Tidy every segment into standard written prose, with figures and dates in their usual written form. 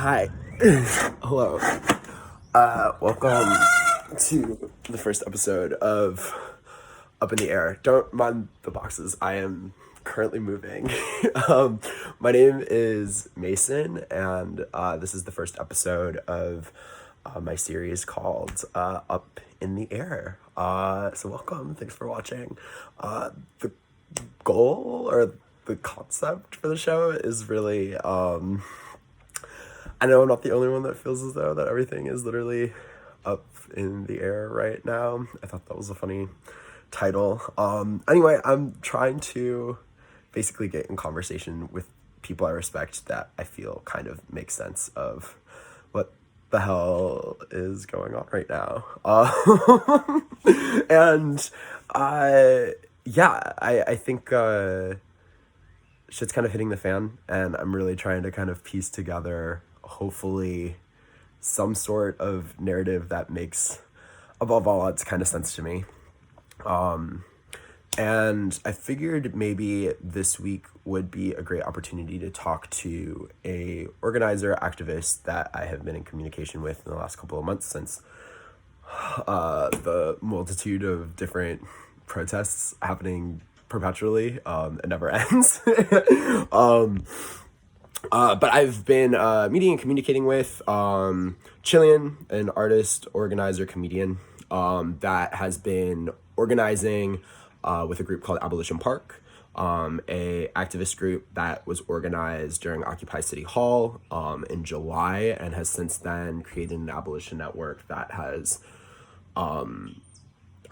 Hi. Hello. Welcome to the first episode of Up in the Air. Don't mind the boxes. I am currently moving. My name is Mason, and this is the first episode of my series called Up in the Air. So welcome. Thanks for watching. The goal or the concept for the show is really... I know I'm not the only one that feels as though that everything is literally up in the air right now. I thought that was a funny title. Anyway, I'm trying to basically get in conversation with people I respect that I feel kind of makes sense of what the hell is going on right now. And I think shit's kind of hitting the fan, and I'm really trying to kind of piece together hopefully some sort of narrative that makes, above all odds, kind of sense to me. And I figured maybe this week would be a great opportunity to talk to a organizer, activist that I have been in communication with in the last couple of months since the multitude of different protests happening perpetually. It never ends. But I've been meeting and communicating with Chillian, an artist, organizer, comedian that has been organizing with a group called Abolition Park, a activist group that was organized during Occupy City Hall in July and has since then created an abolition network that has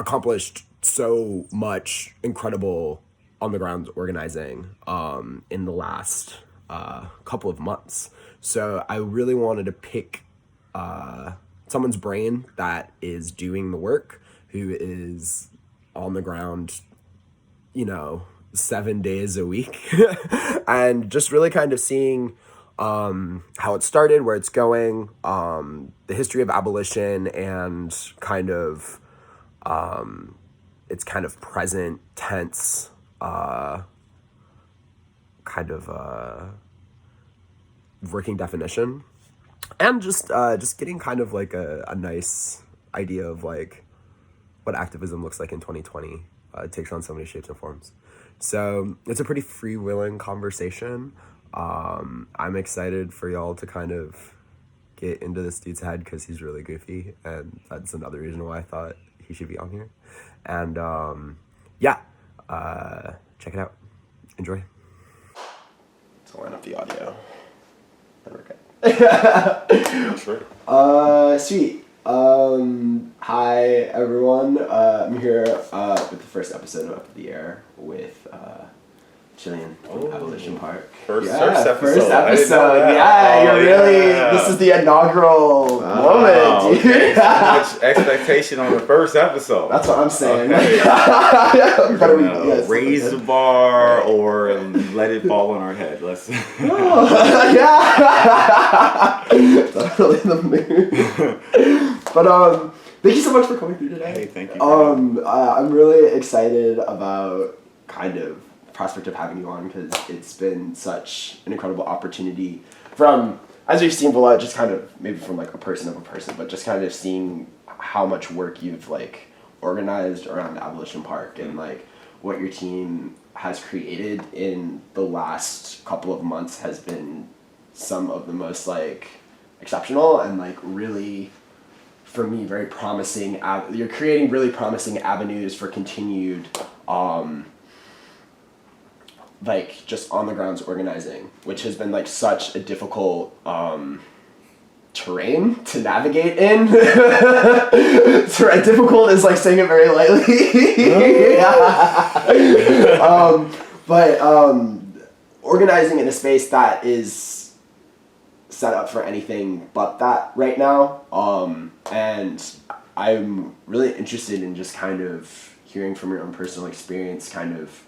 accomplished so much incredible on-the-ground organizing in the last couple of months. So I really wanted to pick someone's brain that is doing the work, who is on the ground, 7 days a week, and just really kind of seeing how it started, where it's going, the history of abolition, and kind of its kind of present tense working definition, and just getting kind of like a nice idea of like what activism looks like in 2020. It takes on so many shapes and forms. So it's a pretty freewheeling conversation. I'm excited for y'all to kind of get into this dude's head because he's really goofy, and that's another reason why I thought he should be on here. And check it out. Enjoy. Let's line up the audio. Then we're good. Sure. Sweet. Hi everyone. I'm here with the first episode of Up in the Air with Chillian from Abolition Park. First episode. This is the inaugural moment, dude. Okay. So much expectation on the first episode. That's what I'm saying. Okay. Raise the bar or let it fall on our head. Let's. That's really the mood. But thank you so much for coming through today. Hey, thank you. I'm really excited about kind of the prospect of having you on because it's been such an incredible opportunity from, as you've seen below, just kind of maybe from like a person, but just kind of seeing how much work you've like organized around Abolition Park and like what your team has created in the last couple of months has been some of the most like exceptional and like really, for me, very promising. You're creating really promising avenues for continued like just on the grounds organizing, which has been like such a difficult terrain to navigate in. Difficult is like saying it very lightly. But organizing in a space that is set up for anything but that right now. And I'm really interested in just kind of hearing from your own personal experience, kind of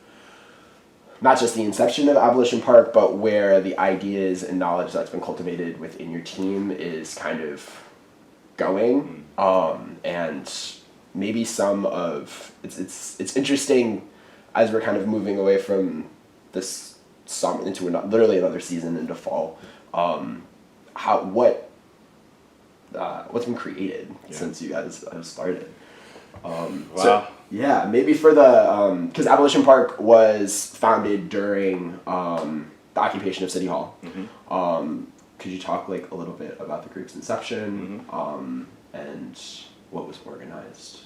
not just the inception of Abolition Park, but where the ideas and knowledge that's been cultivated within your team is kind of going. And maybe some of it's interesting as we're kind of moving away from this summer into literally another season into fall. what's been created since you guys have started. Wow. So, yeah, maybe for the because Abolition Park was founded during the occupation of City Hall. Could you talk like a little bit about the group's inception and what was organized?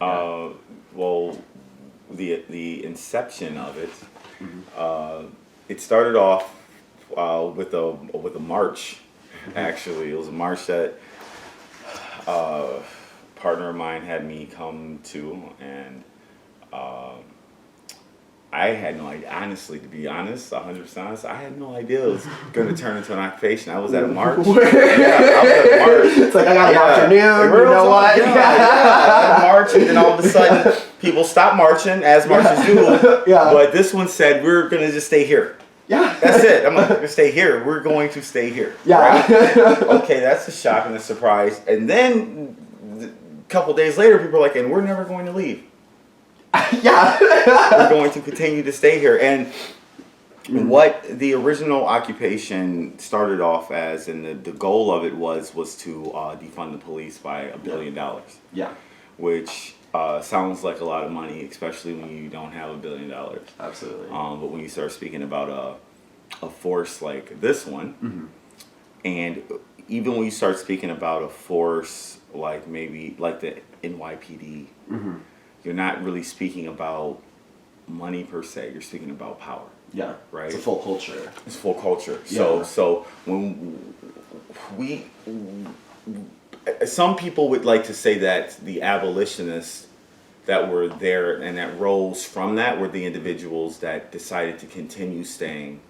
Well, the inception of it, it started off with a march. Actually, it was a march that a partner of mine had me come to, and I had no idea. Honestly, to be honest, 100% honest, I had no idea it was going to turn into an occupation. I was at a march. I was at a march. It's like I got an afternoon. You know what? At a march, and then all of a sudden, people stopped marching, as marches do. But this one said, "We're going to just stay here." Yeah. That's it. I'm not going to stay here. We're going to stay here. Yeah. Right? Okay, that's a shock and a surprise. And then a couple days later, people are like, "And we're never going to leave." We're going to continue to stay here. And what the original occupation started off as, and the goal of it was to defund the police by $1 billion. Yeah. Which sounds like a lot of money, especially when you don't have $1 billion. Absolutely. But when you start speaking about a force like this one, and even when you start speaking about a force like maybe like the NYPD, you're not really speaking about money per se. You're speaking about power. Yeah. Right. It's a full culture. It's full culture. Yeah. So when some people would like to say that the abolitionists that were there and that rose from that were the individuals that decided to continue staying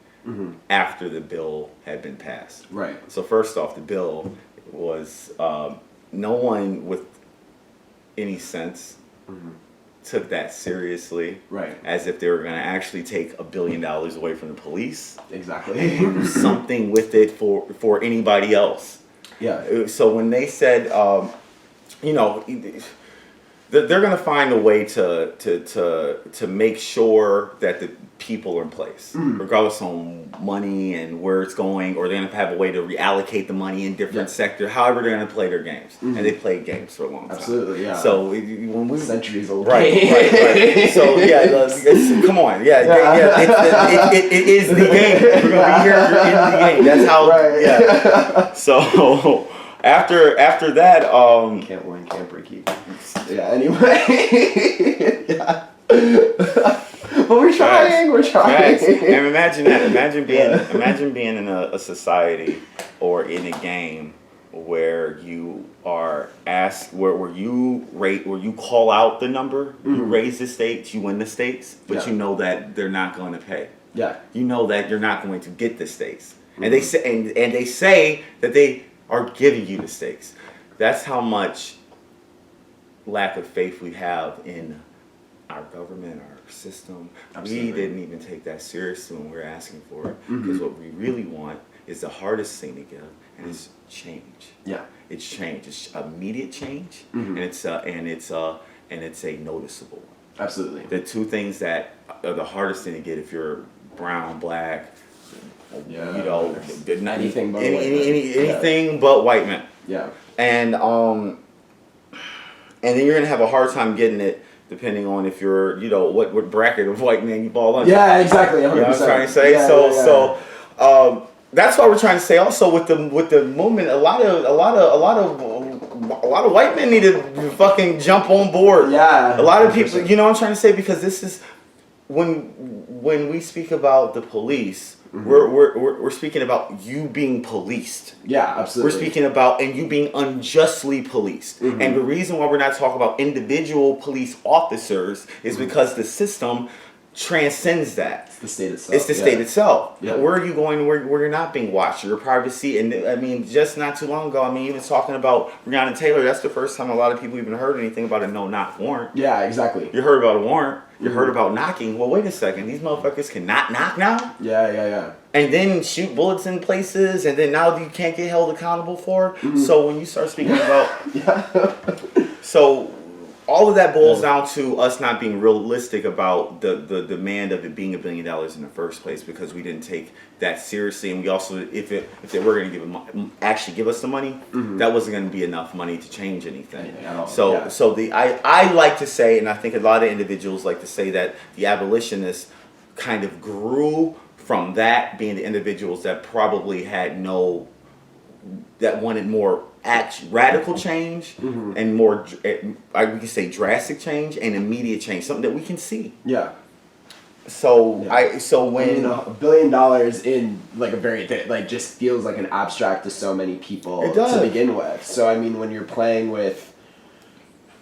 after the bill had been passed. Right. So first off, the bill was no one with any sense took that seriously, right? As if they were going to actually take $1 billion away from the police, exactly, and do something with it for anybody else. Yeah. So when they said, you know, they're going to find a way to make sure that the people are in place, regardless on money and where it's going, or they're going to have a way to reallocate the money in different sectors. However, they're going to play their games, and they played games for a long time. Absolutely, yeah. So when we centuries old, right. So come on, it is the game. We're going to be here in the game. That's how. Right. Yeah. So. After that, can't win, can't break even. Yeah. Anyway. Yeah. But we're trying. We're trying. And imagine that. Imagine being in a society or in a game where you are asked where you call out the number, you raise the stakes, you win the stakes, but you know that they're not going to pay. Yeah. You know that you're not going to get the stakes, and they say and they say that they are giving you the stakes. That's how much lack of faith we have in our government, our system. Absolutely. We didn't even take that seriously when we were asking for it, because what we really want is the hardest thing to give, and it's change. Yeah, it's change. It's immediate change, and it's a noticeable one. Absolutely. The two things that are the hardest thing to get if you're brown, black. Yeah, you know, anything but anything but white men. Yeah, and then you're gonna have a hard time getting it, depending on if you're, you know, what bracket of white men you fall under. Yeah, exactly. 100%. You know what I'm trying to say? Yeah, so that's why we're trying to say. Also, with the movement, a lot of white men need to fucking jump on board. Yeah, a lot of people. You know what I'm trying to say? Because this is when we speak about the police. We're speaking about you being policed. Yeah, absolutely. We're speaking about you being unjustly policed. And the reason why we're not talking about individual police officers is because the system transcends that. It's the state itself. It's the state itself. Yeah. Where are you going where you're not being watched? Your privacy. And I mean, just not too long ago, I mean, even talking about Breonna Taylor, that's the first time a lot of people even heard anything about a no-knock warrant. Yeah, exactly. You heard about a warrant. You heard about knocking. Well, wait a second. These motherfuckers can not knock now? Yeah. And then shoot bullets in places, and then now you can't get held accountable for it. So when you start speaking about... So all of that boils down to us not being realistic about the demand of it being $1 billion in the first place, because we didn't take that seriously, and we also, if they were going to actually give us the money, that wasn't going to be enough money to change anything. I like to say, and I think a lot of individuals like to say, that the abolitionists kind of grew from that, being the individuals that probably that wanted more radical change and more, we can say, drastic change and immediate change, something that we can see. Yeah. So when $1 billion in like a very just feels like an abstract to so many people to begin with. So I mean, when you're playing with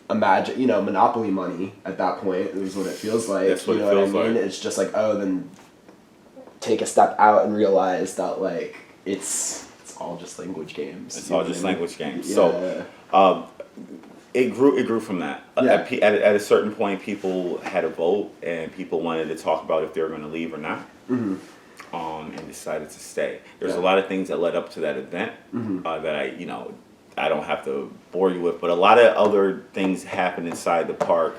monopoly money at that point, is what it feels like. That's what you know it feels what I mean? like. It's just like, then take a step out and realize that like it's all just language games. It's all just language games. Yeah. So it grew from that. Yeah. At a certain point, people had a vote, and people wanted to talk about if they were going to leave or not, and decided to stay. There's a lot of things that led up to that event that I don't have to bore you with, but a lot of other things happened inside the park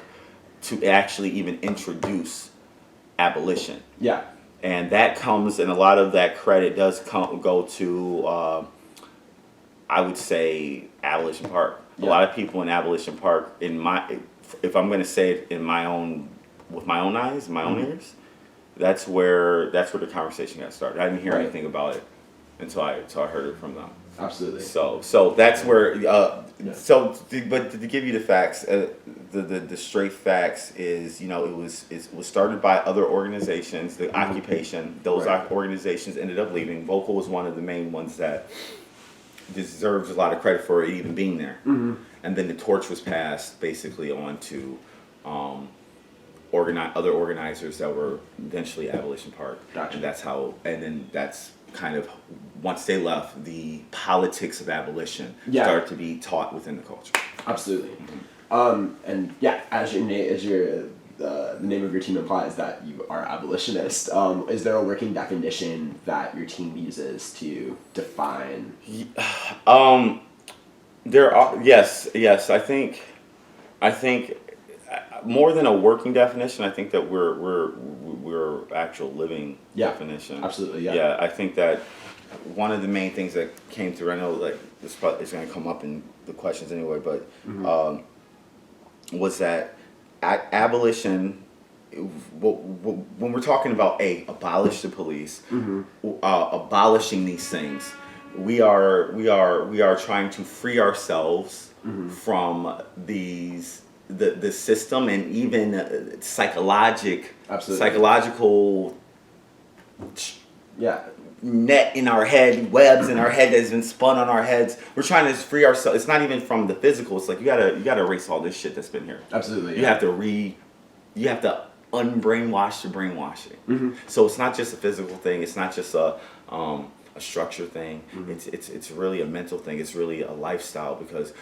to actually even introduce abolition. Yeah. And that comes, and a lot of that credit does go to, I would say, Abolition Park. Yeah. A lot of people in Abolition Park, if I'm going to say it with my own eyes, my own ears, that's where the conversation got started. I didn't hear anything about it until I heard it from them. Absolutely. So that's where. But to give you the facts, the straight facts is, it was started by other organizations. The occupation, those organizations ended up leaving. Vocal was one of the main ones that deserves a lot of credit for it even being there. And then the torch was passed basically on to other organizers that were eventually Abolition Park. Gotcha. And that's kind of, once they left, the politics of abolition started to be taught within the culture. Absolutely. And as the name of your team implies that you are abolitionist, is there a working definition that your team uses to define? There are, yes. I think more than a working definition, I think that we're actual living definition. Absolutely, Yeah, I think that one of the main things that came through, I know like this is going to come up in the questions anyway, but was that abolition, when we're talking about abolish the police, abolishing these things, we are trying to free ourselves from the system, and even psychological net in our head, webs in our head that's been spun on our heads. We're trying to free ourselves. It's not even from the physical. It's like you gotta erase all this shit that's been here. Absolutely. You have to unbrainwash the brainwashing. So it's not just a physical thing. It's not just a structure thing. It's really a mental thing. It's really a lifestyle, because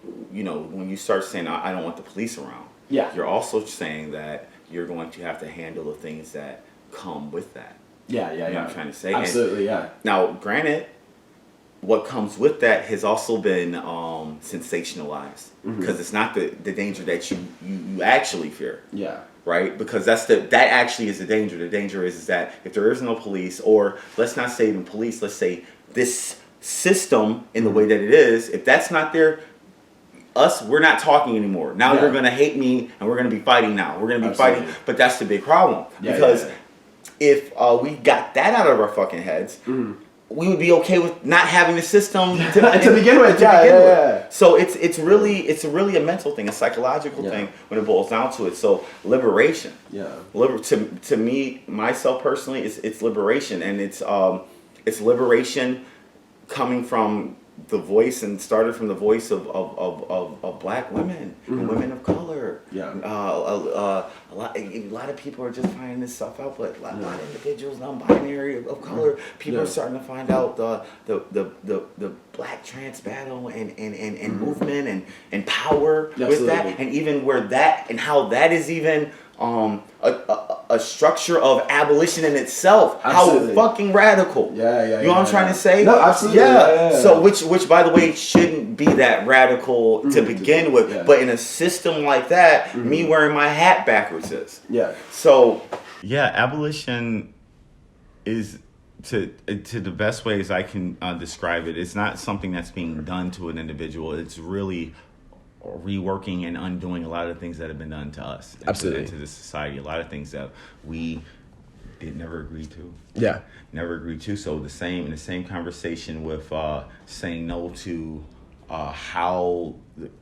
when you start saying I don't want the police around, you're also saying that you're going to have to handle the things that come with that. You know what I'm trying to say? Absolutely, Now, granted, what comes with that has also been sensationalized, because it's not the danger that you actually fear. Right? Because that actually is the danger. The danger is that if there is no police, or let's not say even police, let's say this system in the way that it is, if that's not there, we're not talking anymore. Now you're going to hate me, and we're going to be fighting now. We're going to be fighting. But that's the big problem. Because if we got that out of our fucking heads, we would be okay with not having the system to begin with. So it's really a mental thing, a psychological thing when it boils down to it. So liberation. To me, myself personally, it's liberation, and it's liberation coming from the voice, and started from the voice of black women and women of color. A lot of people are just finding this stuff out, but a lot of individuals, non-binary, of color, people are starting to find out the black trans battle and movement and power with that, and even where that and how that is even a structure of abolition in itself. Absolutely. How fucking radical. Yeah. You know what I'm trying to say? No, absolutely. Yeah. So which by the way shouldn't be that radical to begin with. Yeah. But in a system like that, me wearing my hat backwards is. Yeah. So yeah, abolition is, to the best ways I can describe it, it's not something that's being done to an individual. It's really reworking and undoing a lot of things that have been done to us. Absolutely. To the society. A lot of things that we never agreed to. Yeah. Never agreed to. So in the same conversation with saying no to how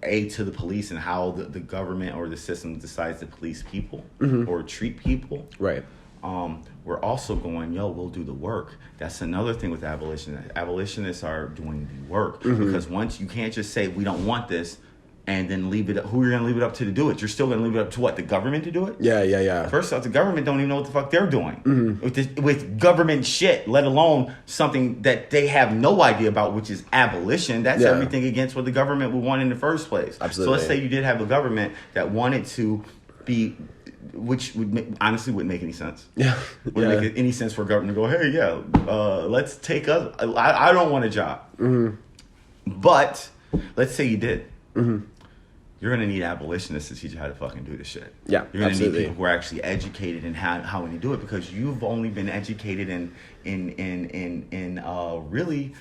to the police and how the government or the system decides to police people or treat people. Right. We're also going, we'll do the work. That's another thing with abolition. Abolitionists are doing the work because once you can't just say we don't want this and then leave it up. Who are you going to leave it up to do it? You're still going to leave it up to what? The government to do it? Yeah. First off, the government don't even know what the fuck they're doing with government shit, let alone something that they have no idea about, which is abolition. That's everything against what the government would want in the first place. Absolutely. So let's say you did have a government that wanted to be, which honestly wouldn't make any sense. Yeah. Wouldn't make any sense for a government to go, hey, let's take us. I don't want a job. But let's say you did. You're going to need abolitionists to teach you how to fucking do this shit. Yeah, you're going to absolutely. need people who are actually educated in how when you do it, because you've only been educated in really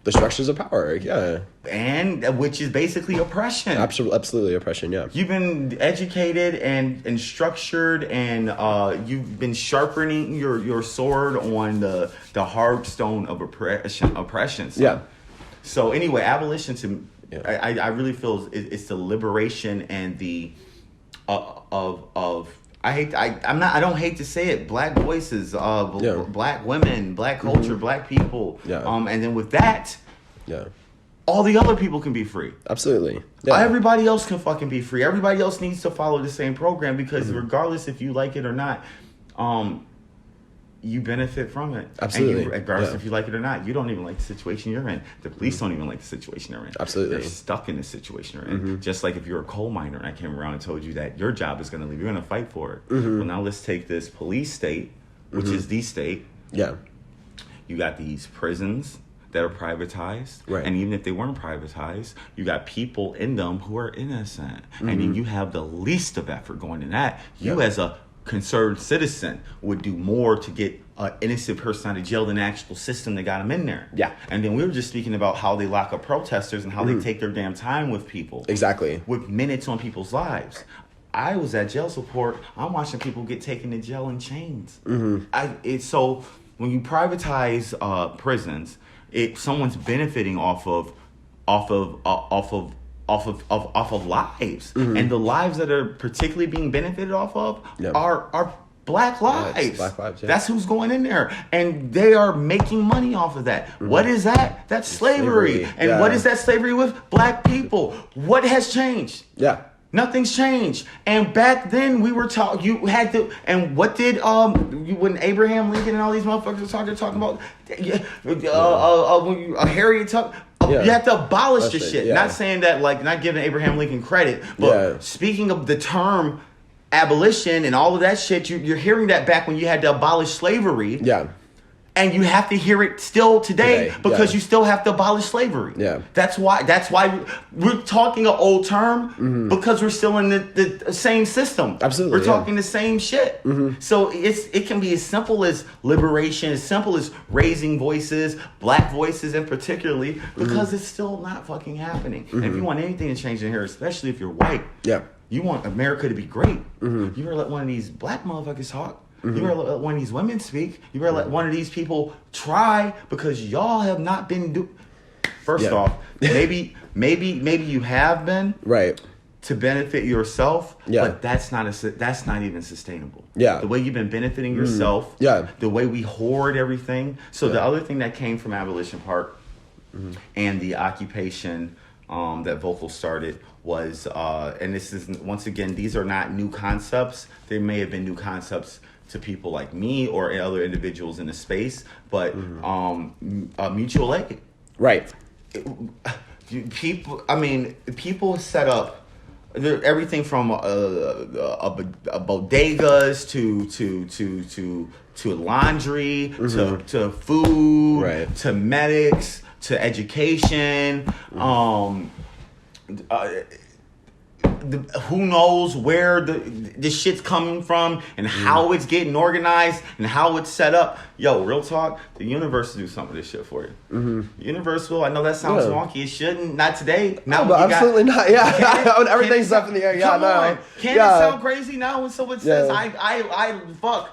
the structures of power. Yeah, and which is basically oppression. Absolutely oppression. Yeah, you've been educated and structured, and you've been sharpening your sword on the hard stone of oppression. So. Yeah. So anyway, abolition to I really feel it's the liberation and the of I don't hate to say it, black voices, black women, black culture, black people, and then with that, all the other people can be free. Absolutely. Everybody else can fucking be free. Everybody else needs to follow the same program because regardless if you like it or not, you benefit from it. Absolutely. And regardless if you like it or not, you don't even like the situation you're in. The police don't even like the situation they're in. Absolutely. They're stuck in the situation they're in. Just like if you're a coal miner and I came around and told you that your job is going to leave, you're going to fight for it. Well, now let's take this police state, which is the state. Yeah. You got these prisons that are privatized. Right. And even if they weren't privatized, you got people in them who are innocent. And then you have the least of effort going in that. You as a concerned citizen would do more to get an innocent person out of jail than the actual system that got them in there. Yeah. And then we were just speaking about how they lock up protesters and how they take their damn time with people. Exactly. With minutes on people's lives. I was at jail support. I'm watching people get taken to jail in chains. So when you privatize prisons, someone's benefiting off of lives, and the lives that are particularly being benefited off of are black lives. Black lives. Yeah. That's who's going in there, and they are making money off of that. What is that? That's slavery. And what is that slavery with? Black people. What has changed? Yeah. Nothing's changed. And back then we were taught you had to. And what did when Abraham Lincoln and all these motherfuckers were talking about? Harriet Tubman. You have to abolish this shit. Not saying that, not giving Abraham Lincoln credit, but speaking of the term abolition and all of that shit, you're hearing that back when you had to abolish slavery. Yeah. And you have to hear it still today because you still have to abolish slavery. Yeah. That's why we're talking an old term because we're still in the same system. Absolutely. We're talking the same shit. So it can be as simple as liberation, as simple as raising voices, black voices in particularly, because it's still not fucking happening. And if you want anything to change in here, especially if you're white, you want America to be great. You ever let one of these black motherfuckers talk? You better let one of these women speak. You better let one of these people try, because y'all have not been First off, maybe you have been to benefit yourself, but that's not even sustainable. The way you've been benefiting yourself, the way we hoard everything. So the other thing that came from Abolition Park and the occupation that Vocal started was, and this is once again, these are not new concepts. They may have been new concepts to people like me or other individuals in the space, but mutual aid. People set up everything from bodegas to laundry to food to medics to education. Who knows where the shit's coming from and how it's getting organized and how it's set up. Yo, real talk, the universe will do some of this shit for you. Universe will. I know that sounds wonky. It shouldn't. Not today. Not absolutely not. Yeah, everything's up in the air. Yeah, no. Can it sound crazy now when someone says I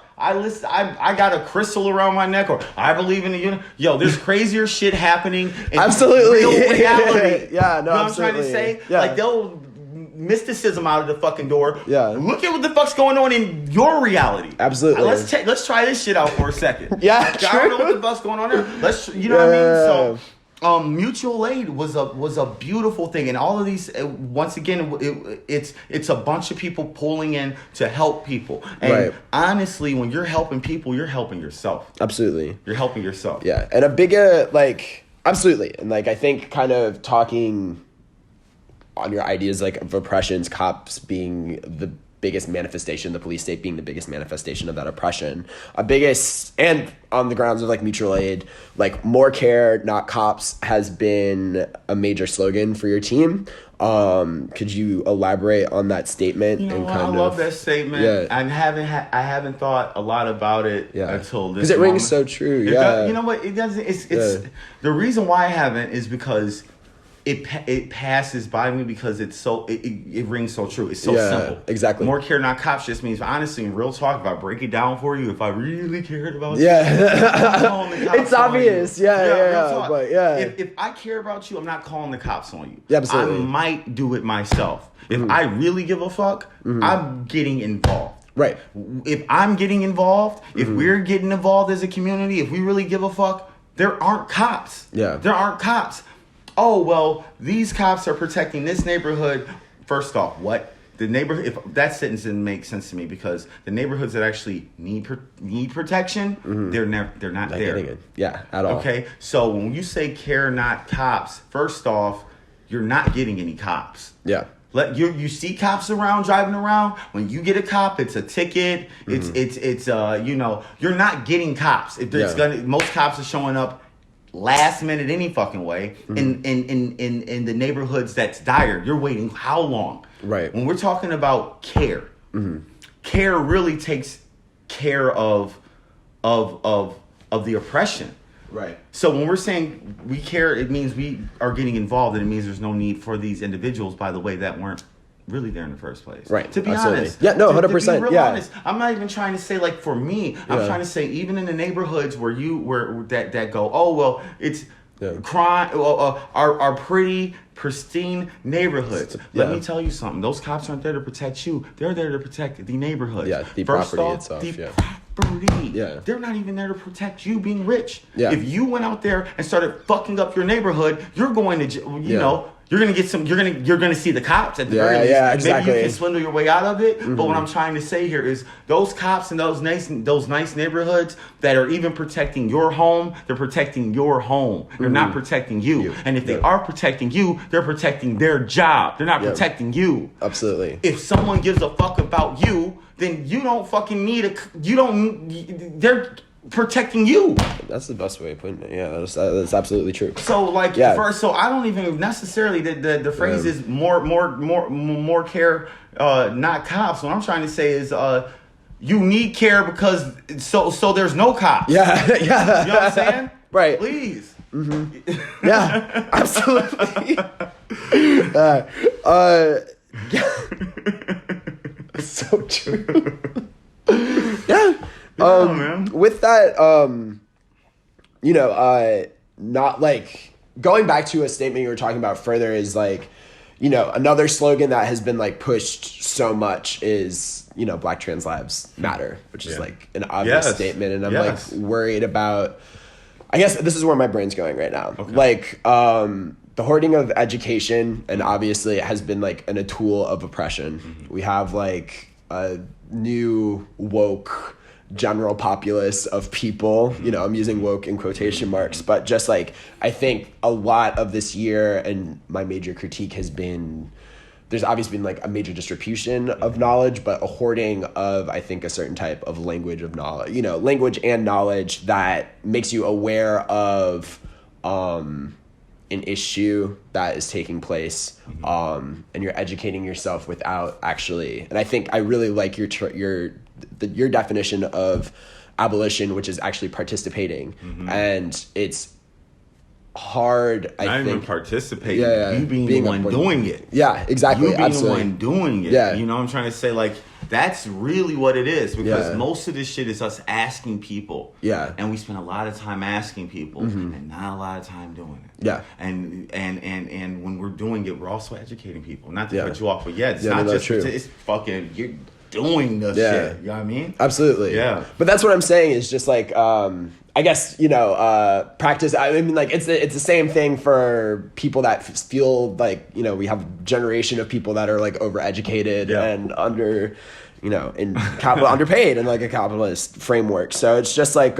got a crystal around my neck, or I believe in the universe? Yo, there's crazier shit happening in absolutely real reality. Yeah, no, you know what I'm trying to say? Yeah. Like they'll mysticism out of the fucking door. Yeah. Look at what the fuck's going on in your reality. Absolutely. Let's try this shit out for a second. Yeah. I don't know what the fuck's going on there. You know what I mean? So mutual aid was a beautiful thing, and all of these once again it's a bunch of people pulling in to help people. And honestly, when you're helping people, you're helping yourself. Absolutely. You're helping yourself. Yeah. And a bigger absolutely. And I think kind of talking on your ideas of oppressions, cops being the biggest manifestation, the police state being the biggest manifestation of that oppression, and on the grounds of mutual aid, more care, not cops has been a major slogan for your team. Could you elaborate on that statement? I love that statement. Yeah. I haven't thought a lot about it until this. Because it rings so true. You know what? It doesn't. It's the reason why I haven't is because it passes by me because it rings so true. It's so simple. Exactly. More care, not cops just means, honestly, in real talk, if I break it down for you, if I really cared about you, I'm calling the cops. It's obvious. But If I care about you, I'm not calling the cops on you. Yeah, absolutely. I might do it myself. If I really give a fuck, I'm getting involved. Right. If I'm getting involved, if we're getting involved as a community, if we really give a fuck, there aren't cops. Yeah. There aren't cops. Oh, well, these cops are protecting this neighborhood. First off, what? The neighborhood, if that sentence didn't make sense to me, because the neighborhoods that actually need protection, they're not there. Getting it. Yeah, at all. Okay, so when you say care, not cops, first off, you're not getting any cops. Yeah. You see cops driving around. When you get a cop, it's a ticket. It's you're not getting cops. If there's most cops are showing up last minute any fucking way in the neighborhoods that's dire. You're waiting how long? Right. When we're talking about care, care really takes care of the oppression. Right. So when we're saying we care, it means we are getting involved, and it means there's no need for these individuals, by the way, that weren't really there in the first place. Right. To be honest. Yeah, no, 100%. To be real yeah. honest. I'm not even trying to say for me. I'm trying to say even in the neighborhoods where that go, oh well, it's crime are pretty pristine neighborhoods. Let me tell you something. Those cops aren't there to protect you. They're there to protect the neighborhood. Yeah, the First property off, itself. The property. Yeah. They're not even there to protect you being rich. Yeah. If you went out there and started fucking up your neighborhood, you're going to you know. You're gonna get some. You're gonna see the cops at the very least. Yeah, exactly. Maybe you can swindle your way out of it. But what I'm trying to say here is those cops in those nice neighborhoods that are even protecting your home. They're protecting your home. They're not protecting you. And if they are protecting you, they're protecting their job. They're not protecting you. Absolutely. If someone gives a fuck about you, then you don't fucking need they're protecting you. That's the best way of putting it. Yeah, that's absolutely true. So so I don't even necessarily the phrase is more care, not cops. What I'm trying to say is you need care because so there's no cops. Yeah. You know what I'm saying? Right. Please. Yeah, absolutely. It's so true. Yeah. Man. With that, not going back to a statement you were talking about further is another slogan that has been pushed so much is, Black trans lives matter, which is an obvious statement. And I'm worried about, I guess this is where my brain's going right now. Okay. The hoarding of education, and obviously it has been a tool of oppression. Mm-hmm. We have a new woke general populace of people, I'm using woke in quotation marks, but just I think a lot of this year, and my major critique has been there's obviously been like a major distribution of knowledge, but a hoarding of, I think, a certain type of language of knowledge, language and knowledge that makes you aware of an issue that is taking place, and you're educating yourself without actually. And I think I really like your definition of abolition, which is actually participating, and it's hard. I think even participating. You being the one doing it. Yeah, exactly. You being the one doing it. Yeah. You know what I'm trying to say? Like, that's really what it is, because most of this shit is us asking people. Yeah. And we spend a lot of time asking people and not a lot of time doing it. Yeah. And when we're doing it, we're also educating people. Not to cut you off, but it's not no, just true. It's fucking you're doing the shit. You know what I mean? Absolutely. Yeah. But that's what I'm saying is just like I guess, practice. I mean, like, it's the same thing for people that feel like, we have a generation of people that are like overeducated and underpaid in like a capitalist framework. So it's just like,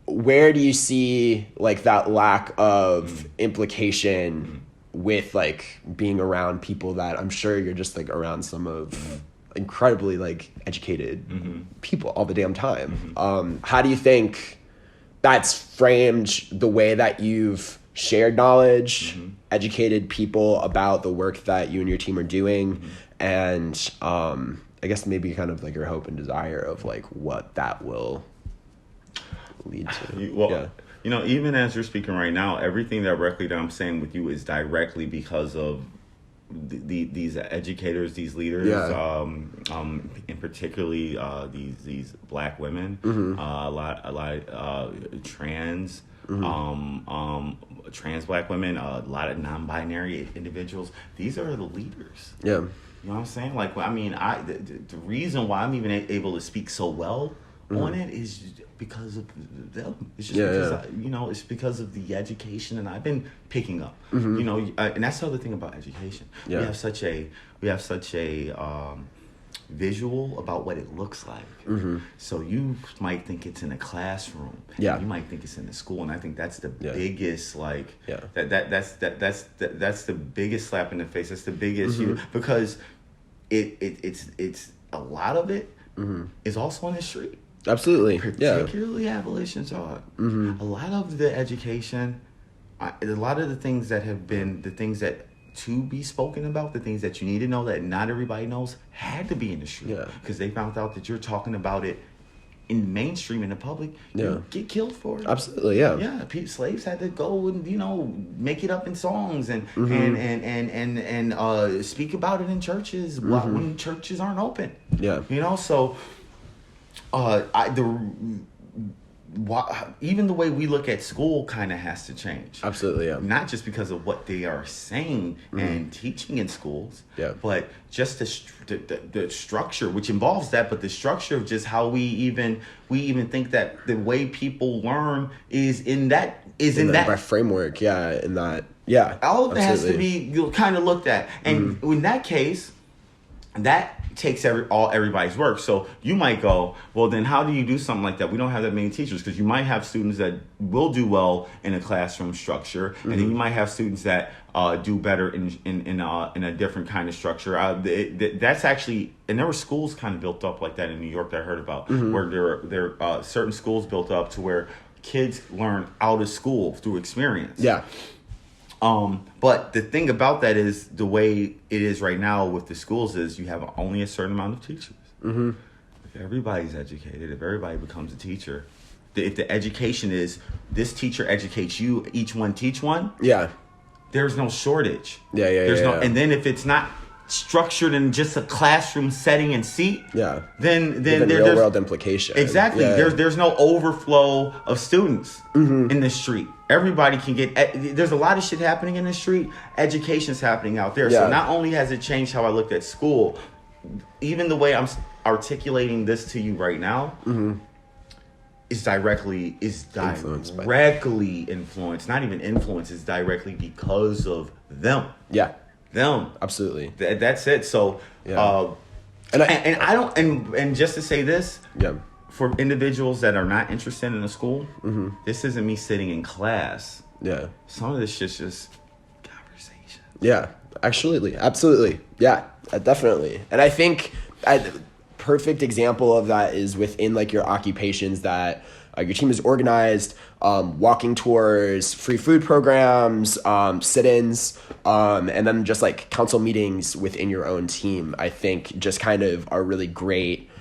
where do you see like that lack of implication with like being around people that I'm sure you're just like around some of incredibly like educated people all the damn time. How do you think that's framed the way that you've shared knowledge, educated people about the work that you and your team are doing, and I guess maybe kind of like your hope and desire of like what that will lead to? Even as you're speaking right now, everything directly that I'm saying with you is directly because of these educators, these leaders, and particularly these black women, a lot trans black women, a lot of non-binary individuals. These are the leaders. Yeah, you know what I'm saying? Like, I mean, the reason why I'm even able to speak so well on it is because of them. It's just because it's because of the education that I've been picking up. And that's the other thing about education. We have such a visual about what it looks like. So you might think it's in a classroom. You might think it's in a school, and I think that's the biggest that's the biggest slap in the face. That's the biggest because it's a lot of it is also on the street. Absolutely. Particularly abolition talk. A lot of the education, a lot of the things that have been the things that to be spoken about, the things that you need to know that not everybody knows, had to be in the street. Because they found out that you're talking about it in mainstream, in the public, you get killed for it. Absolutely, slaves had to go and make it up in songs and speak about it in churches when churches aren't open. So even the way we look at school kind of has to change. Absolutely, Not just because of what they are saying and teaching in schools, but just the structure, which involves that, but the structure of just how we even think that the way people learn is in that framework. All of it has to be kind of looked at, and in that case, that takes everybody's work. So you might go, well, then how do you do something like that? We don't have that many teachers, because you might have students that will do well in a classroom structure, and then you might have students that do better in a different kind of structure. That's actually, and there were schools kind of built up like that in New York that I heard about, where there are certain schools built up to where kids learn out of school through experience. But the thing about that is the way it is right now with the schools is you have only a certain amount of teachers. If everybody's educated, if everybody becomes a teacher, if the education is this teacher educates you, each one teach one, there's no shortage. And then if it's not structured in just a classroom setting and seat, then there's real world implication. Exactly. There's no overflow of students in the street. Everybody can get. There's a lot of shit happening in the street. Education's happening out there. So not only has it changed how I looked at school, even the way I'm articulating this to you right now is directly influenced. Not even influenced. It's directly because of them. Them. Absolutely. That's it. So, and just to say this, for individuals that are not interested in a school, this isn't me sitting in class. Some of this shit's just conversation. Absolutely. Yeah, definitely. And I think a perfect example of that is within like your occupations that your team is organized, walking tours, free food programs, sit-ins, and then just like council meetings within your own team, I think just kind of are really great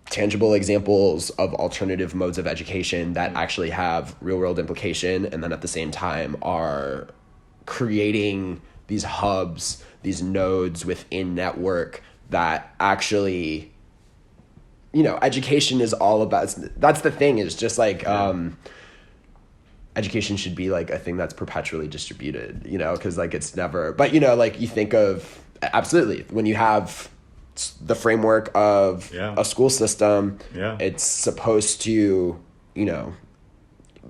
tangible examples of alternative modes of education that actually have real world implication, and then at the same time are creating these hubs, these nodes within network that actually, you know, education is all about. That's the thing, is just like education should be like a thing that's perpetually distributed, you know, because like it's never, but you know, like you think of, absolutely, when you have the framework of a school system, it's supposed to, you know,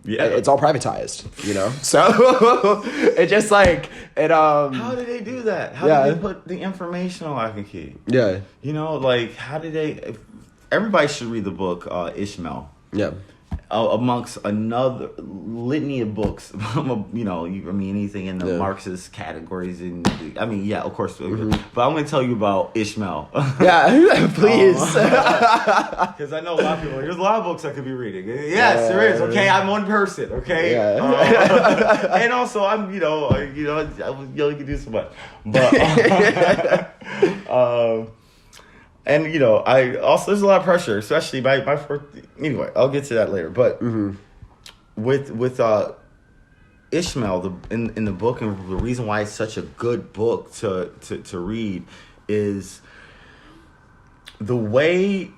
it's all privatized, you know, so it just like it how did they do that? How did they put the information on lock and key? You know, like how did they? Everybody should read the book Ishmael, amongst another litany of books. You know, I mean, anything in the Marxist categories, and I mean, of course. But I'm going to tell you about Ishmael. Please. Because I know a lot of people. There's a lot of books I could be reading. Yes, there is. Okay, I'm one person. Okay, and also I'm, you can do so much, but. And, you know, I also, there's a lot of pressure, especially my first, anyway, I'll get to that later. But with Ishmael, in the book, and the reason why it's such a good book to read is the way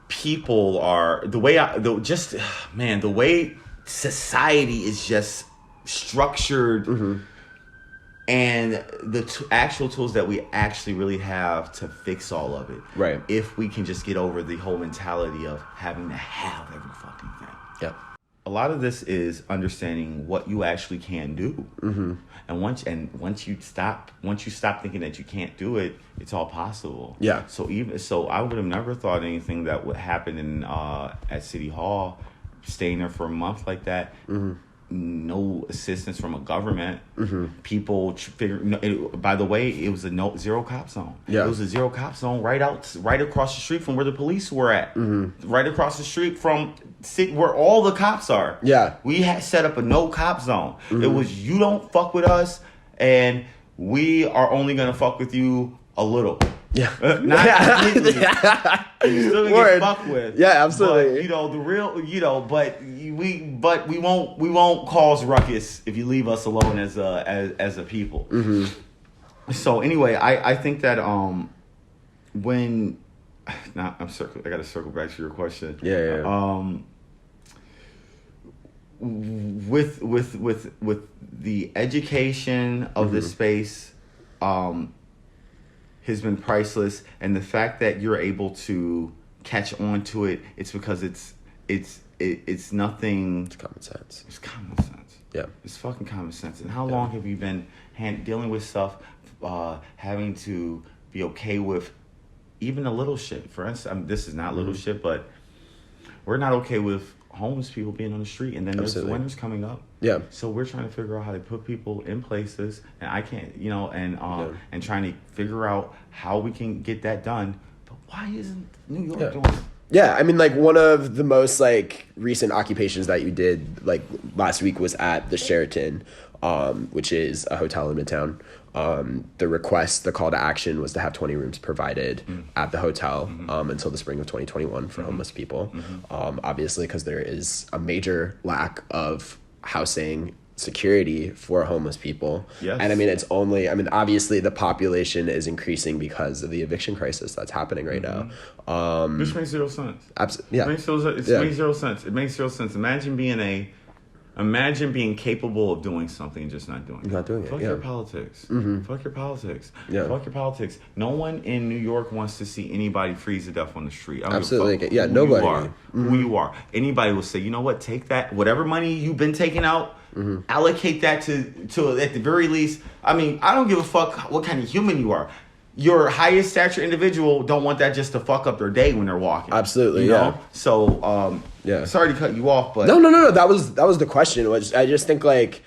people are, the way society is just structured. And the actual tools that we actually really have to fix all of it. Right. If we can just get over the whole mentality of having to have every fucking thing. Yeah. A lot of this is understanding what you actually can do. And once you stop thinking that you can't do it, it's all possible. Yeah. So I would have never thought anything that would happen at City Hall, staying there for a month like that. No assistance from a government. People by the way, it was a zero cop zone. It was a zero cop zone right across the street from where the police were at. Right across the street from where all the cops are. We had set up a no cop zone. It was, you don't fuck with us, and we are only gonna fuck with you a little. Not completely. You're still gonna get fucked with. Absolutely. But, you know, the real, you know, but we won't cause ruckus if you leave us alone as a people. So anyway, I think that I gotta circle back to your question. With the education of this space, has been priceless, and the fact that you're able to catch on to it, it's because it's nothing. It's common sense. It's common sense. It's fucking common sense. And how long have you been dealing with stuff, having to be okay with even a little shit? For instance, this is not little shit, but we're not okay with homeless people being on the street, and then there's the winter's coming up. So we're trying to figure out how to put people in places, and I can't, you know, and trying to figure out how we can get that done. But why isn't New York doing it? I mean, like, one of the most like recent occupations that you did like last week was at the Sheraton, which is a hotel in Midtown. The call to action was to have 20 rooms provided at the hotel until the spring of 2021 for homeless people. Obviously, because there is a major lack of housing security for homeless people. And I mean, obviously the population is increasing because of the eviction crisis that's happening right now. Which makes zero sense. Absolutely. It makes zero sense. It makes zero sense. Imagine being capable of doing something and just not doing it. Fuck your politics. Fuck your politics. Fuck your politics. No one in New York wants to see anybody freeze to death on the street. Absolutely. Nobody. Who you are. Anybody will say, you know what, take that, whatever money you've been taking out, allocate that to at the very least. I mean, I don't give a fuck what kind of human you are. Your highest stature individual don't want that just to fuck up their day when they're walking. Absolutely, you know? So, sorry to cut you off, but no. That was the question. I just think like,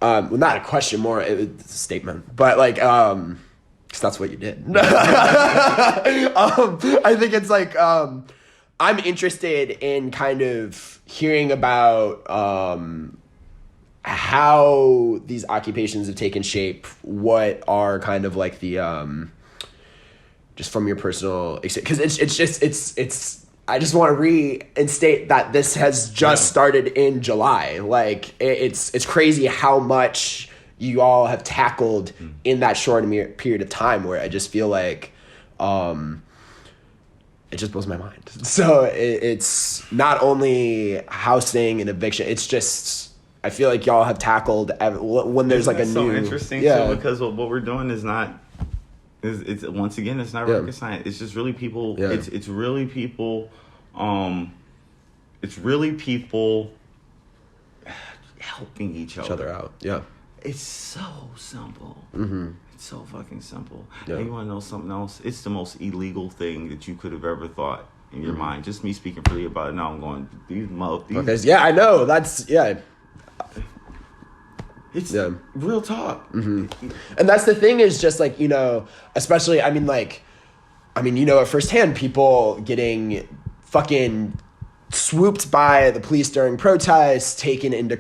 well, not a question, more it's a statement, but like, because that's what you did. I think it's like, I'm interested in kind of hearing about how these occupations have taken shape, what are kind of like the, just from your personal experience, because it's I just want to reinstate that this has just started in July. Like it's crazy how much you all have tackled in that short period of time, where I just feel like it just blows my mind. So it's not only housing and eviction, it's just I feel like y'all have tackled when there's like a new. So interesting too, because what we're doing is not. It's once again, it's not rocket science. It's just really people. Yeah. It's really people. It's really people helping each other out. Yeah. It's so simple. Mm-hmm. It's so fucking simple. Yeah. And you want to know something else? It's the most illegal thing that you could have ever thought in your mind. Just me speaking freely about it now. I'm going these. Yeah, I know. That's It's real talk. Mm-hmm. And that's the thing is just like, especially, I mean, at firsthand, people getting fucking swooped by the police during protests, taken into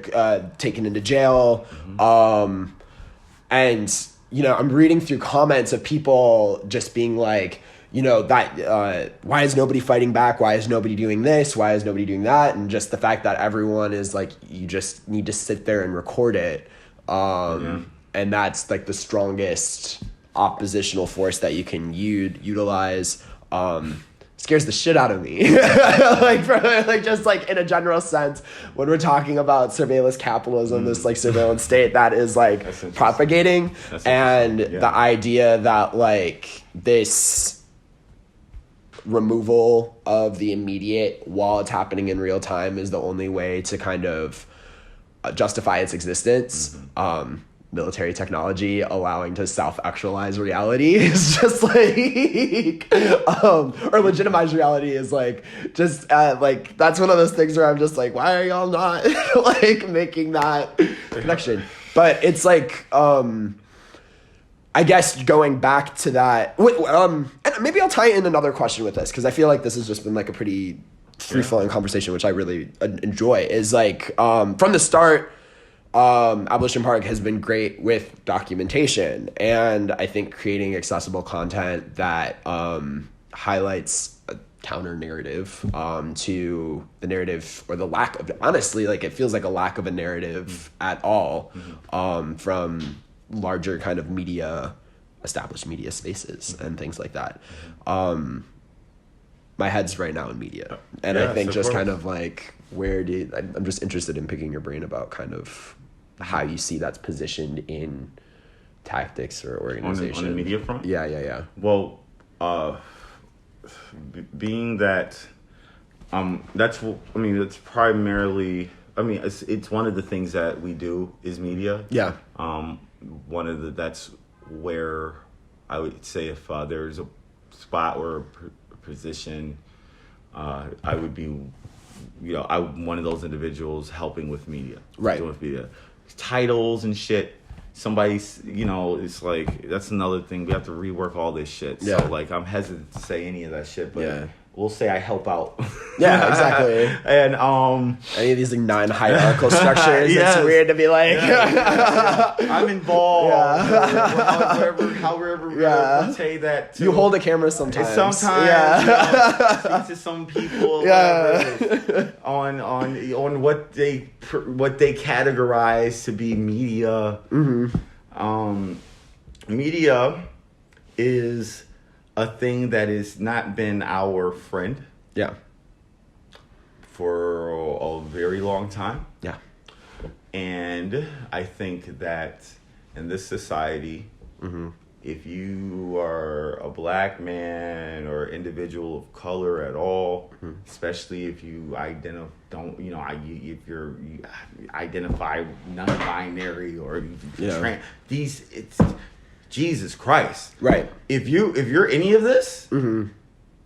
jail. Mm-hmm. And, I'm reading through comments of people just being like, why is nobody fighting back? Why is nobody doing this? Why is nobody doing that? And just the fact that everyone is like, you just need to sit there and record it. And that's like the strongest oppositional force that you can utilize. Scares the shit out of me. Just like in a general sense, when we're talking about surveillance capitalism, this like surveillance state that is like propagating, and the idea that like this removal of the immediate while it's happening in real time is the only way to kind of justify its existence. Military technology allowing to self-actualize reality is just like or legitimize reality is like just like that's one of those things where I'm just like, why are y'all not like making that connection? But it's like I guess going back to that and maybe I'll tie in another question with this, because I feel like this has just been like a pretty free-flowing conversation, which I really enjoy, is like from the start, Abolition Park has been great with documentation, and I think creating accessible content that highlights a counter narrative to the narrative, or the lack of, honestly, like it feels like a lack of a narrative at all from larger kind of established media spaces and things like that. My head's right now in media, and I think just kind of like I'm just interested in picking your brain about kind of how you see that's positioned in tactics or organization. On the media front? Yeah. Well, being that, that's primarily, it's one of the things that we do is media. Yeah. That's where I would say if there's a spot or a position, I would be, I'm one of those individuals helping with media. Right. Doing with media. Titles and shit. Somebody's, it's like, that's another thing. We have to rework all this shit. Yeah. So, like, I'm hesitant to say any of that shit, but we'll say I help out. Yeah, exactly. And, any of these like non-hierarchical structures, it's weird to be like, I'm involved. However, we'll say that too. You hold a camera sometimes. Speak to some people, on what they categorize to be media. Mm-hmm. Media is a thing that has not been our friend. Yeah. For a very long time. Yeah. And I think that in this society, if you are a black man or individual of color at all, especially if you identify non-binary or it's Jesus Christ. Right. If you're any of this,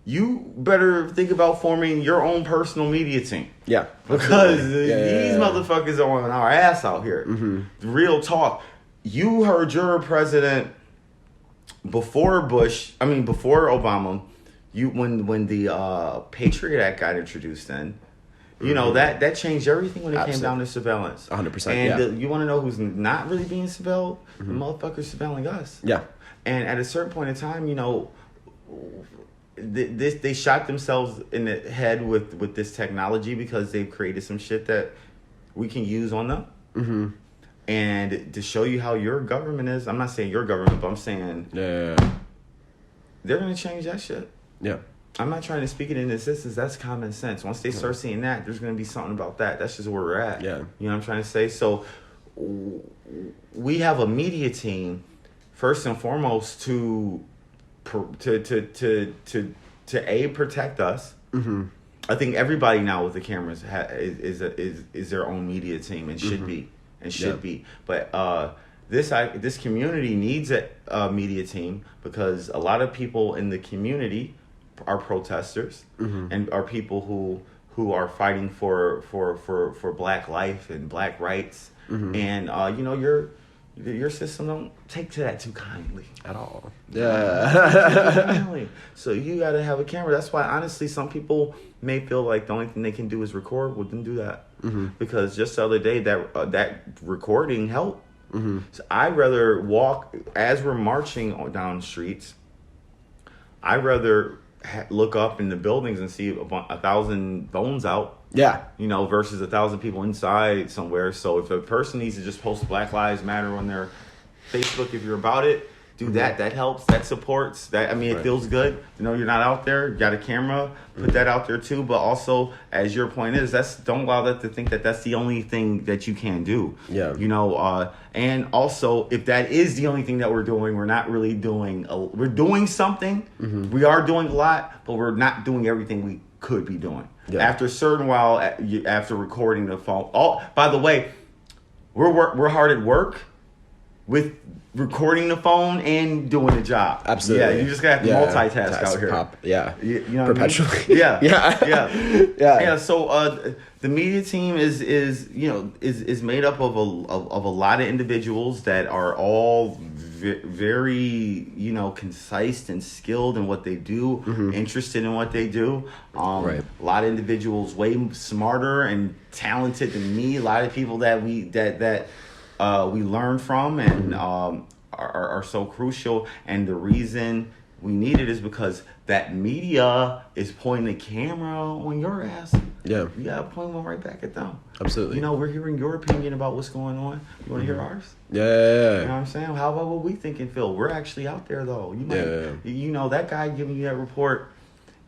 you better think about forming your own personal media team. Yeah. Because these motherfuckers are on our ass out here. Real talk. You heard your president before Obama, when the Patriot Act got introduced in, you know, that changed everything when it came down to surveillance. 100%. And you want to know who's not really being surveilled? The motherfuckers surveilling us. Yeah. And at a certain point in time, you know, they shot themselves in the head with this technology because they've created some shit that we can use on them. And to show you how your government is, I'm not saying your government, but I'm saying they're going to change that shit. Yeah. I'm not trying to speak it in existence. That's common sense. Once they start seeing that, there's going to be something about that. That's just where we're at. Yeah. You know what I'm trying to say? So we have a media team, first and foremost, to protect us. I think everybody now with the cameras is their own media team and should be But this community needs a media team because a lot of people in the community are protesters and are people who are fighting for Black life and Black rights. And you know, your system don't take to that too kindly at all. So you got to have a camera. That's why, honestly, some people may feel like the only thing they can do is record. Well, then do that, because just the other day that recording helped. So I'd rather walk as we're marching down streets. I'd rather look up in the buildings and see 1,000 phones out. Yeah. You know, versus 1,000 people inside somewhere. So if a person needs to just post Black Lives Matter on their Facebook, if you're about it, do that. That helps. That supports. That, I mean, it feels good. You know, you're not out there. You got a camera. Put that out there too. But also, as your point is, don't allow that to think that that's the only thing that you can do. Yeah. You know, and also, if that is the only thing that we're doing, we're not really doing. We're doing something. We are doing a lot, but we're not doing everything we could be doing. Yeah. After a certain while, after recording the phone. By the way, we're hard at work with recording the phone and doing the job. Absolutely. Yeah, you just gotta have to multitask out here. You know perpetually. I mean? Yeah. Yeah. So the media team is made up of a lot of individuals that are all very concise and skilled in what they do, interested in what they do. A lot of individuals way smarter and talented than me. A lot of people that we learn from and are so crucial. And the reason we need it is because that media is pointing the camera on your ass. Yeah. You gotta point one right back at them. Absolutely. You know, we're hearing your opinion about what's going on. You wanna hear ours? Yeah. You know what I'm saying? How about what we think and feel? We're actually out there though. You know, that guy giving you that report,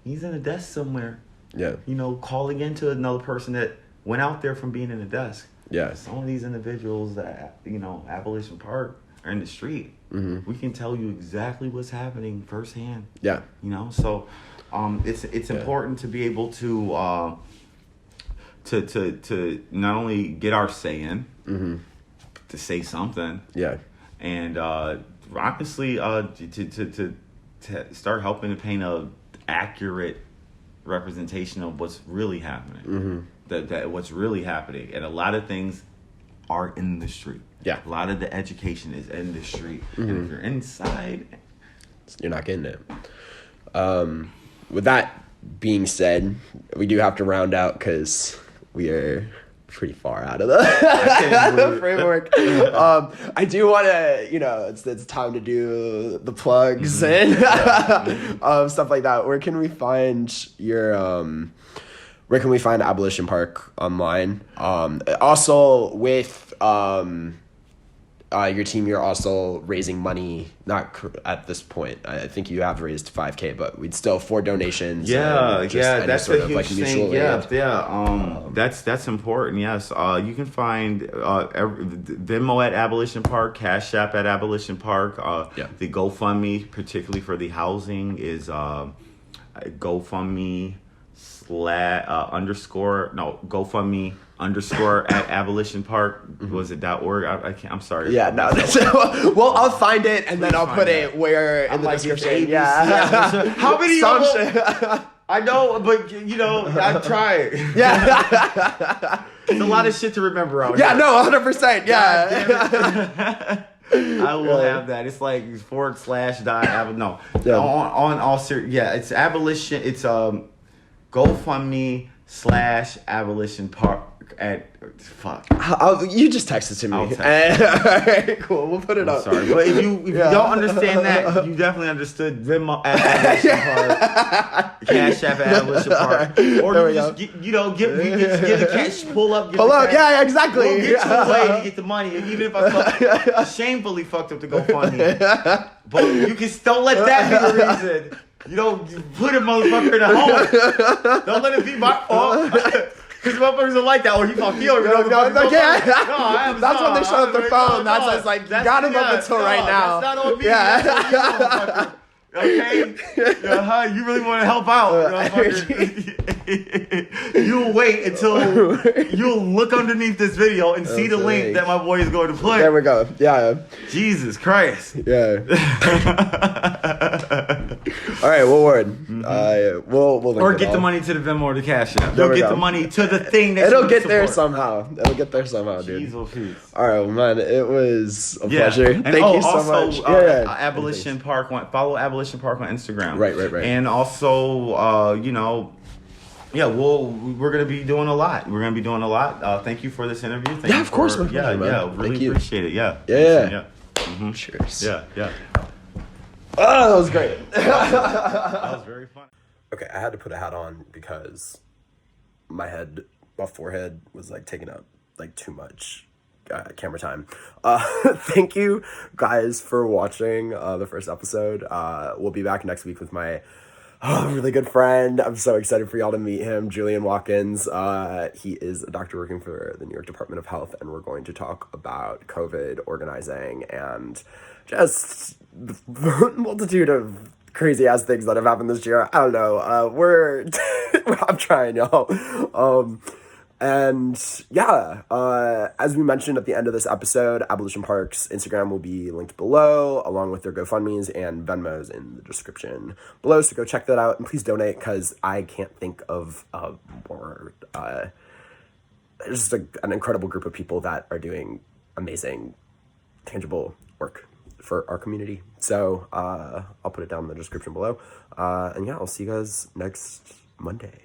he's in a desk somewhere. Yeah. You know, calling into another person that went out there from being in a desk. Yeah. Some of these individuals that, Abolition Park are in the street. We can tell you exactly what's happening firsthand. Yeah. So it's important to be able to not only get our say in, to say something. Yeah. And honestly, to start helping to paint a accurate representation of what's really happening. That what's really happening, and a lot of things are in the street. Yeah, a lot of the education is in the street, and if you're inside, you're not getting it. With that being said, we do have to round out because we are pretty far out of the framework. I do want to, it's time to do the plugs and stuff like that. Where can we find where can we find Abolition Park online? Also with your team, you're also raising money, not at this point. I think you have raised $5,000, but we'd still for donations. That's a huge thing. That's important. Yes, you can find Venmo at Abolition Park, Cashapp at Abolition Park. The GoFundMe, particularly for the housing, is GoFundMe GoFundMe _ at Abolition Park. Was it .org? I can't. I'm sorry. Yeah, no. Well, I'll find it and then I'll put it where in the description. Yeah. How many I know, but I try. Yeah. It's a lot of shit to remember out here. Yeah, no, 100%. Yeah. I will have that. It's like / No. Yeah. On all serious. Yeah, it's Abolition. It's GoFundMe / Abolition Park at you just text it to me. I'll text Alright, cool. We'll put it up. Sorry, but if you don't understand that, you definitely understood Venmo at Abolition Park, Cashapp at Abolition Park, or you just give the cash, pull up. Yeah, exactly. We'll get you a way to get the money, even if I shamefully fucked up the GoFundMe. But you can don't let that be the reason. You put a motherfucker in a home. Don't let it be my fault. Because motherfuckers don't like that. Or he fucked you. That's when they shut up their phone. That's like, you got him up until right now. That's not on me. Yeah. Okay? You really want to help out. You'll wait until you'll look underneath this video and see the link that my boy is going to play. There we go. Yeah. Jesus Christ. Yeah. All right, we'll word. We'll link or get the money to the Venmo or the Cash App. You'll get the money to the thing that it'll get there somehow. It'll get there somehow, dude. Jeez, all right, well, man, it was a pleasure. And Thank you so much. Abolition Park. Follow Abolition Park on Instagram. Right. And also, we're gonna be doing a lot. Thank you for this interview. Of course. Really appreciate it. Yeah. Mm-hmm. Cheers. Yeah. Oh, that was great. That was very fun. Okay, I had to put a hat on because my forehead was like taking up like too much camera time. Thank you guys for watching the first episode. We'll be back next week with my really good friend. I'm so excited for y'all to meet him, Chillian Watkins. He is a doctor working for the New York Department of Health, and we're going to talk about COVID organizing and just the multitude of crazy ass things that have happened this year. I don't know. I'm trying, y'all. As we mentioned at the end of this episode, Abolition Park's Instagram will be linked below, along with their GoFundMes and Venmos in the description below. So go check that out, and please donate, because I can't think of more. There's just an incredible group of people that are doing amazing, tangible work for our community. So I'll put it down in the description below. I'll see you guys next Monday.